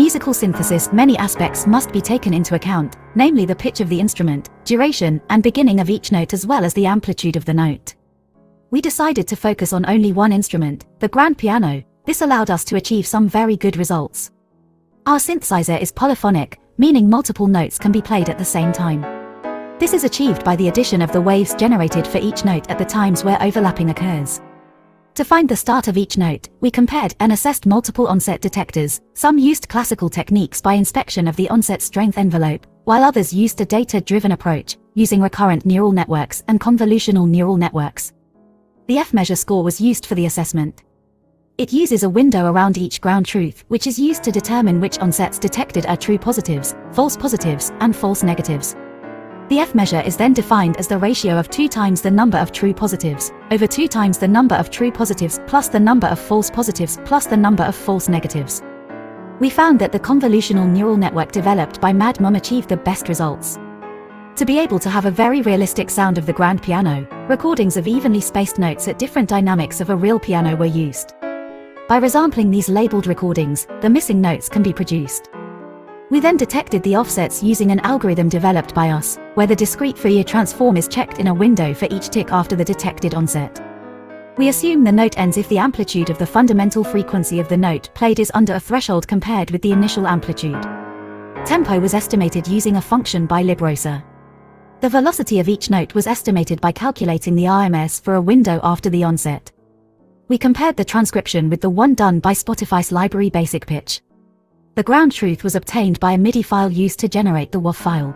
musical synthesis, many aspects must be taken into account, namely the pitch of the instrument, duration, and beginning of each note as well as the amplitude of the note. We decided to focus on only one instrument, the grand piano. This allowed us to achieve some very good results. Our synthesizer is polyphonic, meaning multiple notes can be played at the same time. This is achieved by the addition of the waves generated for each note at the times where overlapping occurs. To find the start of each note, we compared and assessed multiple onset detectors. Some used classical techniques by inspection of the onset strength envelope, while others used a data-driven approach, using recurrent neural networks and convolutional neural networks. The F-measure score was used for the assessment. It uses a window around each ground truth, which is used to determine which onsets detected are true positives, and false negatives. The F-measure is then defined as the ratio of 2 times the number of true positives, over 2 times the number of true positives plus the number of false positives plus the number of false negatives. We found that the convolutional neural network developed by MadMum achieved the best results. To be able to have a very realistic sound of the grand piano, recordings of evenly spaced notes at different dynamics of a real piano were used. By resampling these labeled recordings, the missing notes can be produced. We then detected the offsets using an algorithm developed by us, where the discrete Fourier transform is checked in a window for each tick after the detected onset. We assume the note ends if the amplitude of the fundamental frequency of the note played is under a threshold compared with the initial amplitude. Tempo was estimated using a function by Librosa. The velocity of each note was estimated by calculating the RMS for a window after the onset. We compared the transcription with the one done by Spotify's library Basic Pitch. The ground truth was obtained by a MIDI file used to generate the WAV file.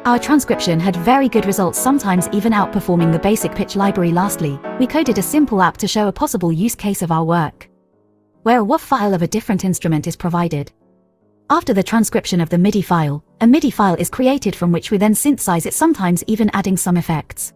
Our transcription had very good results, sometimes even outperforming the Basic Pitch library. Lastly, we coded a simple app to show a possible use case of our work, where a WAV file of a different instrument is provided. After the transcription of the MIDI file, a MIDI file is created from which we then synthesize it, sometimes even adding some effects.